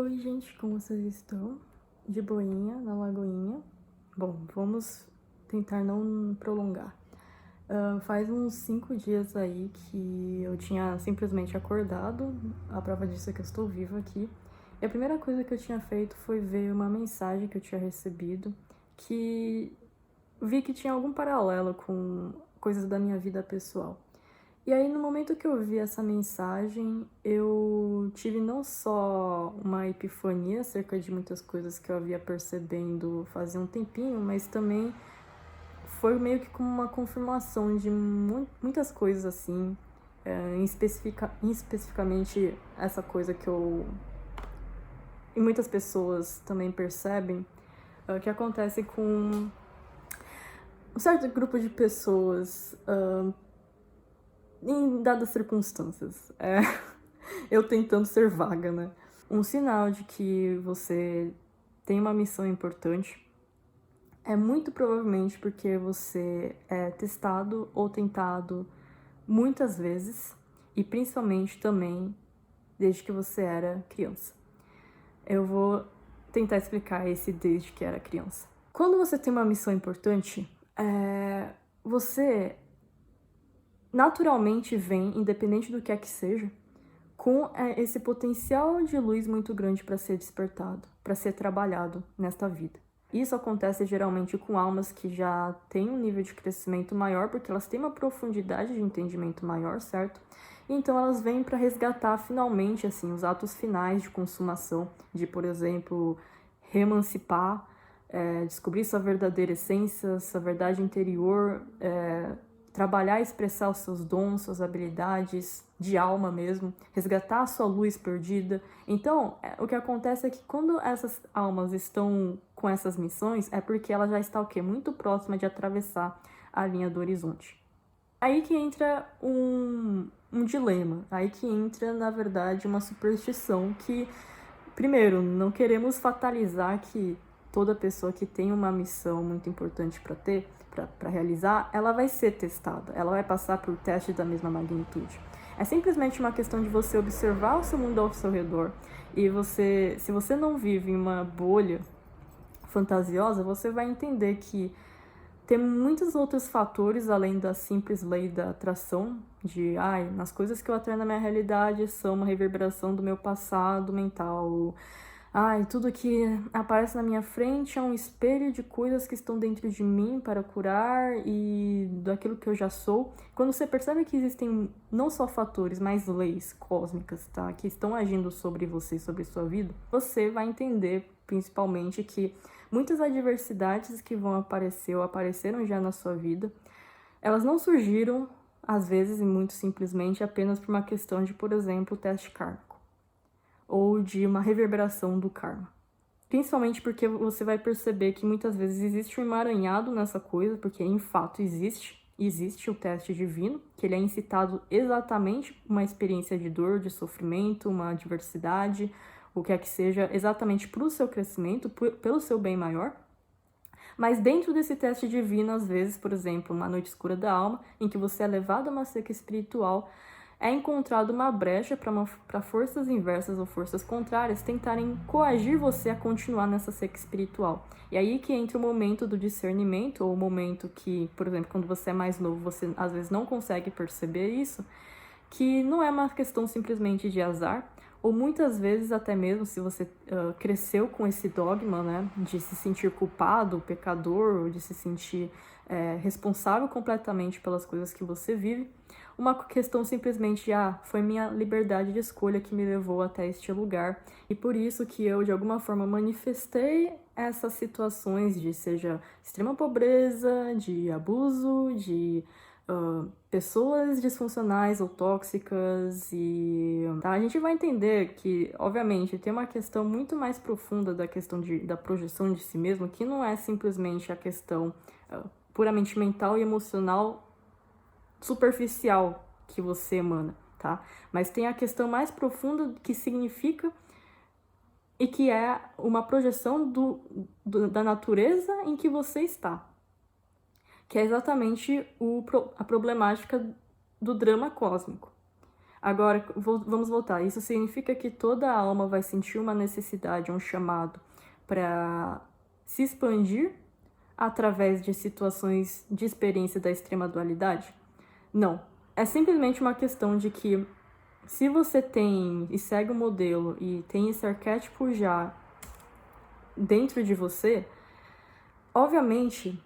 Oi, gente, como vocês estão? De boinha, na lagoinha? Bom, vamos tentar não prolongar. Faz uns 5 dias aí que eu tinha simplesmente acordado, a prova disso é que eu estou viva aqui. E a primeira coisa que eu tinha feito foi ver uma mensagem que eu tinha recebido, que vi que tinha algum paralelo com coisas da minha vida pessoal. E aí, no momento que eu vi essa mensagem, eu tive não só uma epifania acerca de muitas coisas que eu havia percebendo fazia um tempinho, mas também foi meio que como uma confirmação de muitas coisas assim, especificamente essa coisa que eu e muitas pessoas também percebem, que acontece com um certo grupo de pessoas em dadas circunstâncias. Eu tentando ser vaga, né? Um sinal de que você tem uma missão importante é muito provavelmente porque você é testado ou tentado muitas vezes e principalmente também desde que você era criança. Eu vou tentar explicar esse desde que era criança. Quando você tem uma missão importante, você naturalmente vem, independente do que é que seja, com esse potencial de luz muito grande para ser despertado, para ser trabalhado nesta vida. Isso acontece geralmente com almas que já têm um nível de crescimento maior, porque elas têm uma profundidade de entendimento maior, certo? Então elas vêm para resgatar finalmente assim os atos finais de consumação, de, por exemplo, reemancipar, descobrir sua verdadeira essência, sua verdade interior, trabalhar e expressar os seus dons, suas habilidades de alma mesmo, resgatar a sua luz perdida. Então, o que acontece é que quando essas almas estão com essas missões, é porque ela já está o quê? Muito próxima de atravessar a linha do horizonte. Aí que entra um dilema, aí que entra, na verdade, uma superstição que, primeiro, não queremos fatalizar que toda pessoa que tem uma missão muito importante para realizar, ela vai ser testada, ela vai passar por testes da mesma magnitude. É simplesmente uma questão de você observar o seu mundo ao seu redor e se você não vive em uma bolha fantasiosa, você vai entender que tem muitos outros fatores além da simples lei da atração, nas coisas que eu atraio na minha realidade são uma reverberação do meu passado mental. Tudo que aparece na minha frente é um espelho de coisas que estão dentro de mim para curar e daquilo que eu já sou. Quando você percebe que existem não só fatores, mas leis cósmicas, tá? Que estão agindo sobre você, sobre sua vida, você vai entender principalmente que muitas adversidades que vão aparecer ou apareceram já na sua vida, elas não surgiram, às vezes, e muito simplesmente, apenas por uma questão de, por exemplo, teste kármico ou de uma reverberação do karma. Principalmente porque você vai perceber que muitas vezes existe um emaranhado nessa coisa, porque em fato existe o teste divino, que ele é incitado exatamente uma experiência de dor, de sofrimento, uma adversidade, o que é que seja, exatamente para o seu crescimento, pelo seu bem maior. Mas dentro desse teste divino, às vezes, por exemplo, uma noite escura da alma, em que você é levado a uma seca espiritual, é encontrado uma brecha para forças inversas ou forças contrárias tentarem coagir você a continuar nessa seca espiritual. E aí que entra o momento do discernimento, ou o momento que, por exemplo, quando você é mais novo, você às vezes não consegue perceber isso, que não é uma questão simplesmente de azar, ou muitas vezes até mesmo se você cresceu com esse dogma, né, de se sentir culpado, pecador, ou de se sentir responsável completamente pelas coisas que você vive, uma questão simplesmente de, foi minha liberdade de escolha que me levou até este lugar, e por isso que eu, de alguma forma, manifestei essas situações de, seja extrema pobreza, de abuso, de pessoas disfuncionais ou tóxicas a gente vai entender que, obviamente, tem uma questão muito mais profunda da questão da projeção de si mesmo, que não é simplesmente a questão puramente mental e emocional superficial que você emana, tá? Mas tem a questão mais profunda que significa e que é uma projeção da natureza em que você está, que é exatamente a problemática do drama cósmico. Agora, vamos voltar. Isso significa que toda alma vai sentir uma necessidade, um chamado para se expandir através de situações de experiência da extrema dualidade? Não. É simplesmente uma questão de que, se você tem e segue o modelo e tem esse arquétipo já dentro de você, obviamente,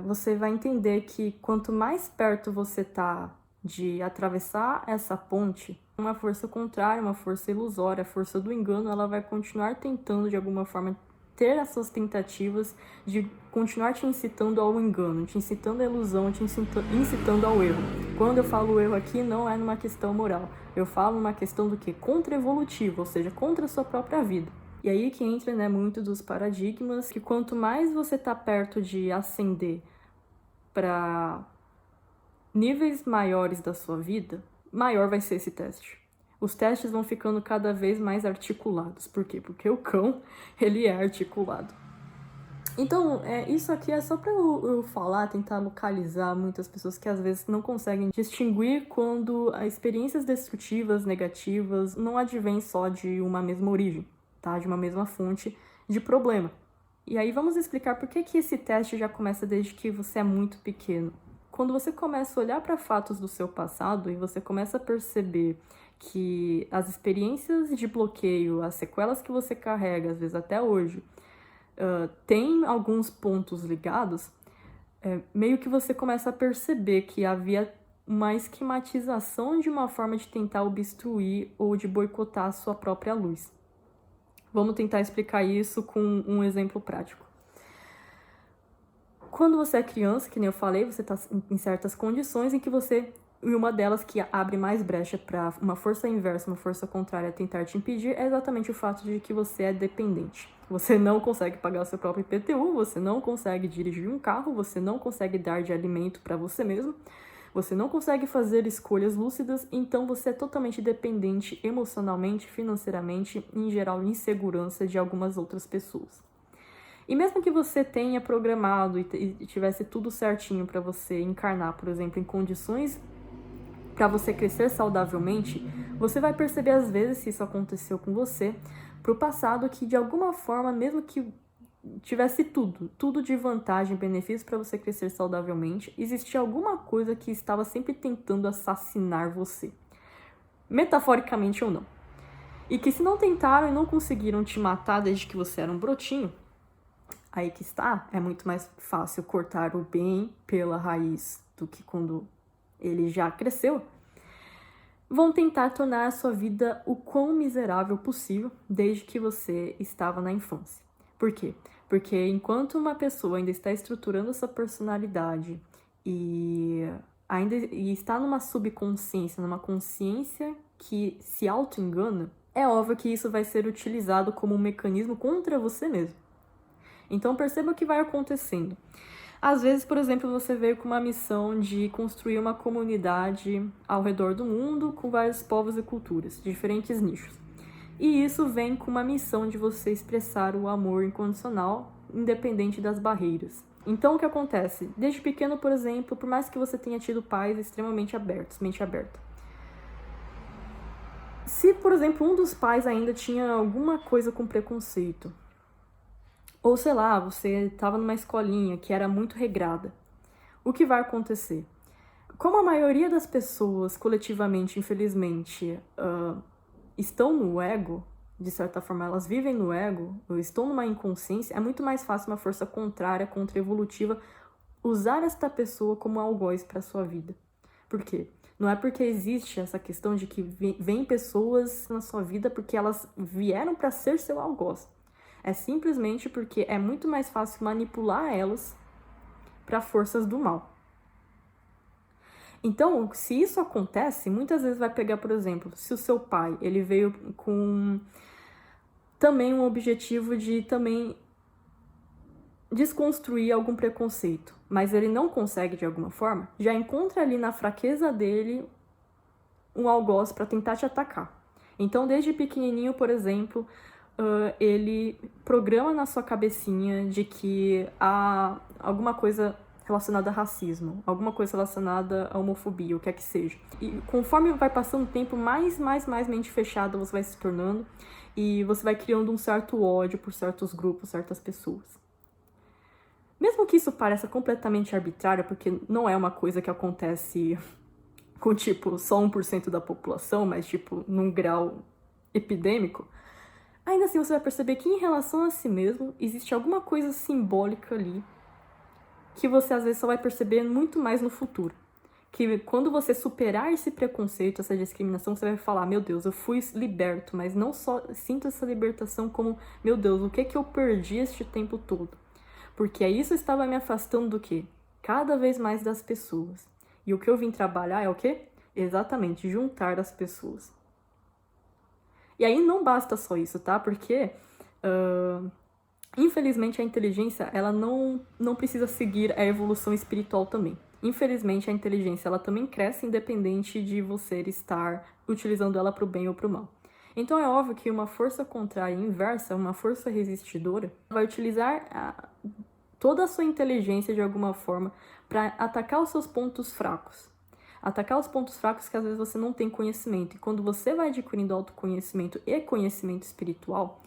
você vai entender que quanto mais perto você tá de atravessar essa ponte, uma força contrária, uma força ilusória, a força do engano, ela vai continuar tentando, de alguma forma, ter as suas tentativas de continuar te incitando ao engano, te incitando à ilusão, te incitando ao erro. Quando eu falo erro aqui, não é numa questão moral. Eu falo numa questão do quê? Contra-evolutiva, ou seja, contra a sua própria vida. E aí que entra, né, muito dos paradigmas, que quanto mais você tá perto de ascender para níveis maiores da sua vida, maior vai ser esse teste. Os testes vão ficando cada vez mais articulados. Por quê? Porque o cão, ele é articulado. Então, isso aqui é só para eu falar, tentar localizar muitas pessoas que às vezes não conseguem distinguir quando as experiências destrutivas, negativas, não advêm só de uma mesma origem, tá? De uma mesma fonte de problema. E aí vamos explicar por que esse teste já começa desde que você é muito pequeno. Quando você começa a olhar para fatos do seu passado e você começa a perceber que as experiências de bloqueio, as sequelas que você carrega, às vezes até hoje, tem alguns pontos ligados, meio que você começa a perceber que havia uma esquematização de uma forma de tentar obstruir ou de boicotar a sua própria luz. Vamos tentar explicar isso com um exemplo prático. Quando você é criança, que nem eu falei, você está em certas condições em que você, e uma delas que abre mais brecha para uma força inversa, uma força contrária tentar te impedir, é exatamente o fato de que você é dependente. Você não consegue pagar o seu próprio IPTU, você não consegue dirigir um carro, você não consegue dar de alimento para você mesmo, você não consegue fazer escolhas lúcidas, então você é totalmente dependente emocionalmente, financeiramente, em geral, insegurança de algumas outras pessoas. E mesmo que você tenha programado e tivesse tudo certinho para você encarnar, por exemplo, em condições para você crescer saudavelmente, você vai perceber às vezes, se isso aconteceu com você, pro passado, que de alguma forma, mesmo que tivesse tudo de vantagem, benefício para você crescer saudavelmente, existia alguma coisa que estava sempre tentando assassinar você, metaforicamente ou não. E que se não tentaram e não conseguiram te matar desde que você era um brotinho, aí que está, é muito mais fácil cortar o bem pela raiz do que quando ele já cresceu, vão tentar tornar a sua vida o quão miserável possível desde que você estava na infância. Por quê? Porque enquanto uma pessoa ainda está estruturando a sua personalidade e está numa subconsciência, numa consciência que se auto-engana, é óbvio que isso vai ser utilizado como um mecanismo contra você mesmo. Então perceba o que vai acontecendo. Às vezes, por exemplo, você veio com uma missão de construir uma comunidade ao redor do mundo com vários povos e culturas, diferentes nichos. E isso vem com uma missão de você expressar o amor incondicional, independente das barreiras. Então, o que acontece? Desde pequeno, por exemplo, por mais que você tenha tido pais extremamente abertos, mente aberta. Se, por exemplo, um dos pais ainda tinha alguma coisa com preconceito, ou sei lá, você estava numa escolinha que era muito regrada, o que vai acontecer? Como a maioria das pessoas, coletivamente, infelizmente, estão no ego, de certa forma elas vivem no ego, ou estão numa inconsciência, é muito mais fácil uma força contrária, contra-evolutiva, usar esta pessoa como algoz para sua vida. Por quê? Não é porque existe essa questão de que vem pessoas na sua vida porque elas vieram para ser seu algoz. É simplesmente porque é muito mais fácil manipular elas para forças do mal. Então, se isso acontece, muitas vezes vai pegar, por exemplo, se o seu pai ele veio com também um objetivo de também desconstruir algum preconceito, mas ele não consegue de alguma forma, já encontra ali na fraqueza dele um algoz para tentar te atacar. Então, desde pequenininho, por exemplo, ele programa na sua cabecinha de que há alguma coisa relacionada a racismo, alguma coisa relacionada a homofobia, o que é que seja. E conforme vai passando o tempo, mais mente fechada você vai se tornando e você vai criando um certo ódio por certos grupos, certas pessoas. Mesmo que isso pareça completamente arbitrário, porque não é uma coisa que acontece com, tipo, só 1% da população, mas, tipo, num grau epidêmico, ainda assim você vai perceber que em relação a si mesmo, existe alguma coisa simbólica ali que você às vezes só vai perceber muito mais no futuro. Que quando você superar esse preconceito, essa discriminação, você vai falar, meu Deus, eu fui liberto, mas não só sinto essa libertação como, meu Deus, o que eu perdi este tempo todo? Porque isso estava me afastando do quê? Cada vez mais das pessoas. E o que eu vim trabalhar é o quê? Exatamente, juntar as pessoas. E aí não basta só isso, tá? Porque, infelizmente, a inteligência, ela não precisa seguir a evolução espiritual também. Infelizmente, a inteligência, ela também cresce independente de você estar utilizando ela para o bem ou para o mal. Então, é óbvio que uma força contrária inversa, uma força resistidora, vai utilizar toda a sua inteligência de alguma forma para atacar os seus pontos fracos. Atacar os pontos fracos que às vezes você não tem conhecimento. E quando você vai adquirindo autoconhecimento e conhecimento espiritual,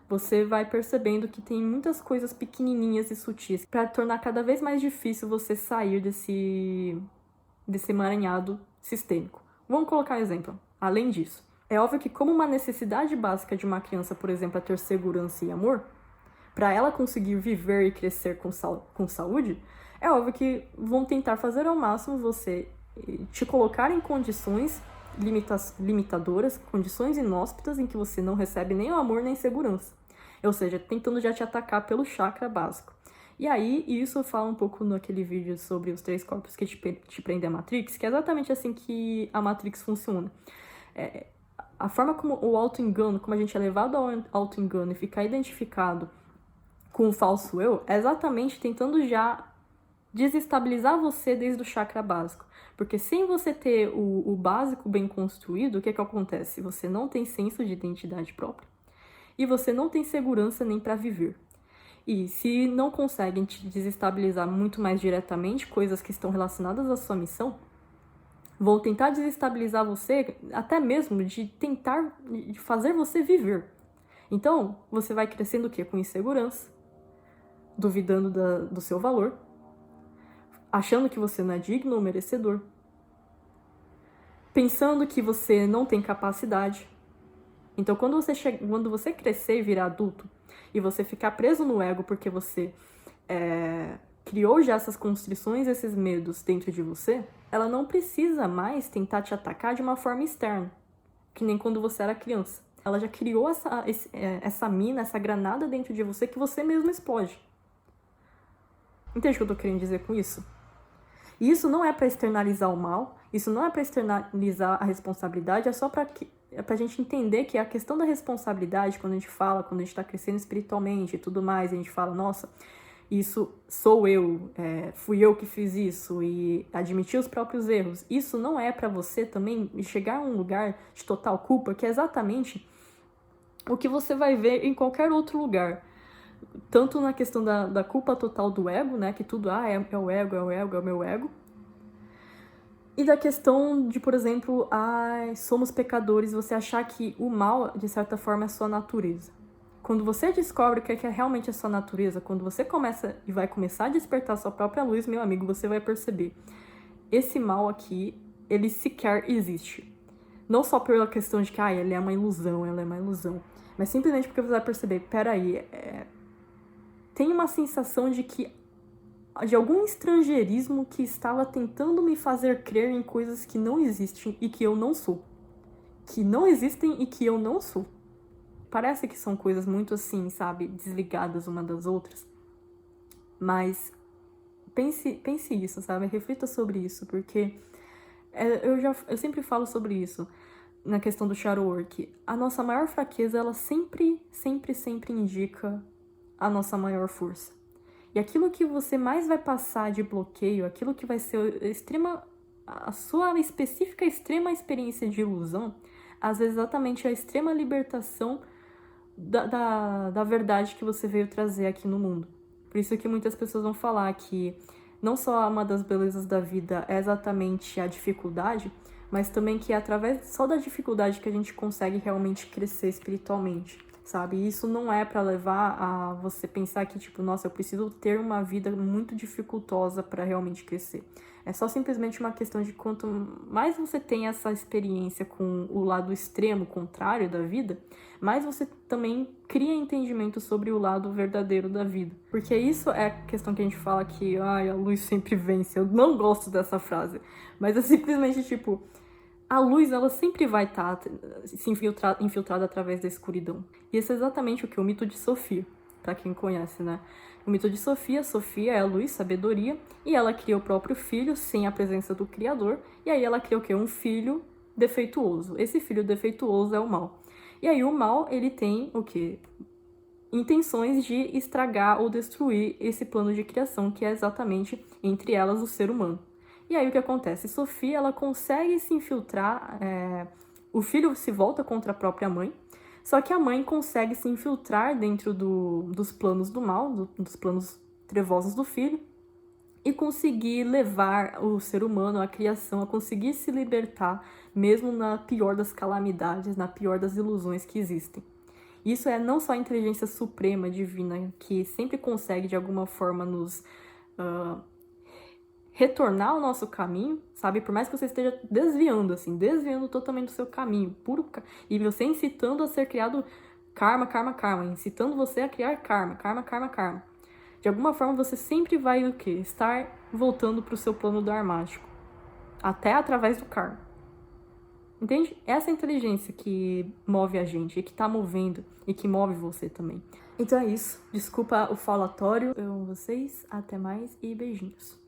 você vai percebendo que tem muitas coisas pequenininhas e sutis para tornar cada vez mais difícil você sair desse emaranhado sistêmico. Vamos colocar um exemplo. Além disso, é óbvio que como uma necessidade básica de uma criança, por exemplo, é ter segurança e amor, para ela conseguir viver e crescer com saúde, é óbvio que vão tentar fazer ao máximo você te colocar em condições limitadoras, condições inóspitas em que você não recebe nem o amor nem segurança. Ou seja, tentando já te atacar pelo chakra básico. E aí, isso fala um pouco naquele vídeo sobre os 3 corpos que te prendem a Matrix, que é exatamente assim que a Matrix funciona. A forma como o auto-engano, como a gente é levado ao auto-engano e ficar identificado com o falso eu, é exatamente tentando já desestabilizar você desde o chakra básico. Porque sem você ter o básico bem construído, o que acontece? Você não tem senso de identidade própria e você não tem segurança nem para viver. E se não conseguem te desestabilizar muito mais diretamente, coisas que estão relacionadas à sua missão, vão tentar desestabilizar você até mesmo de tentar de fazer você viver. Então, você vai crescendo o quê? Com insegurança, duvidando do seu valor, achando que você não é digno ou merecedor, pensando que você não tem capacidade. Então, quando você crescer e virar adulto, e você ficar preso no ego porque você criou já essas constrições, esses medos dentro de você, ela não precisa mais tentar te atacar de uma forma externa, que nem quando você era criança. Ela já criou essa mina, essa granada dentro de você que você mesmo explode. Entende o que eu tô querendo dizer com isso? E isso não é para externalizar o mal, isso não é para externalizar a responsabilidade, é só pra gente entender que a questão da responsabilidade, quando a gente tá crescendo espiritualmente e tudo mais, a gente fala, nossa, isso sou eu, fui eu que fiz isso, e admitir os próprios erros. Isso não é para você também chegar a um lugar de total culpa, que é exatamente o que você vai ver em qualquer outro lugar. Tanto na questão da culpa total do ego, né, que tudo, é o ego, é o ego, é o meu ego. E da questão de, por exemplo, somos pecadores, você achar que o mal, de certa forma, é sua natureza. Quando você descobre o que é realmente a sua natureza, quando você começa e vai começar a despertar a sua própria luz, meu amigo, você vai perceber. Esse mal aqui, ele sequer existe. Não só pela questão de que, ele é uma ilusão, ela é uma ilusão. Mas simplesmente porque você vai perceber, peraí, tem uma sensação de algum estrangeirismo que estava tentando me fazer crer em coisas que não existem e que eu não sou. Que não existem e que eu não sou. Parece que são coisas muito assim, sabe, desligadas uma das outras. Mas pense isso, sabe? Reflita sobre isso, porque eu sempre falo sobre isso na questão do shadow work. A nossa maior fraqueza, ela sempre indica a nossa maior força. E aquilo que você mais vai passar de bloqueio, aquilo que vai ser a sua específica extrema experiência de ilusão, às vezes exatamente a extrema libertação da verdade que você veio trazer aqui no mundo. Por isso que muitas pessoas vão falar que não só uma das belezas da vida é exatamente a dificuldade, mas também que é através só da dificuldade que a gente consegue realmente crescer espiritualmente, sabe? E isso não é para levar a você pensar que, tipo, nossa, eu preciso ter uma vida muito dificultosa para realmente crescer. É só simplesmente uma questão de quanto mais você tem essa experiência com o lado extremo, contrário da vida, mais você também cria entendimento sobre o lado verdadeiro da vida. Porque isso é a questão que a gente fala que, ai, a luz sempre vence. Eu não gosto dessa frase. Mas é simplesmente, tipo, a luz, ela sempre vai estar se infiltrada através da escuridão. E isso é exatamente o que? O mito de Sofia, para quem conhece, né? O mito de Sofia, Sofia é a luz, sabedoria, e ela cria o próprio filho sem a presença do Criador, e aí ela cria o quê? Um filho defeituoso. Esse filho defeituoso é o mal. E aí o mal, ele tem o quê? Intenções de estragar ou destruir esse plano de criação, que é exatamente, entre elas, o ser humano. E aí o que acontece? Sofia, ela consegue se infiltrar, o filho se volta contra a própria mãe, só que a mãe consegue se infiltrar dentro dos planos do mal, dos planos trevosos do filho, e conseguir levar o ser humano, a criação, a conseguir se libertar, mesmo na pior das calamidades, na pior das ilusões que existem. Isso é não só a inteligência suprema, divina, que sempre consegue, de alguma forma, nos retornar ao nosso caminho, sabe? Por mais que você esteja desviando, assim, desviando totalmente do seu caminho, e você incitando a ser criado karma, karma, karma, incitando você a criar karma, karma, karma, karma. De alguma forma, você sempre vai, o quê? Estar voltando para o seu plano dharmático, até através do karma. Entende? Essa inteligência que move a gente, e que tá movendo, e que move você também. Então é isso. Desculpa o falatório. Eu amo vocês. Até mais e beijinhos.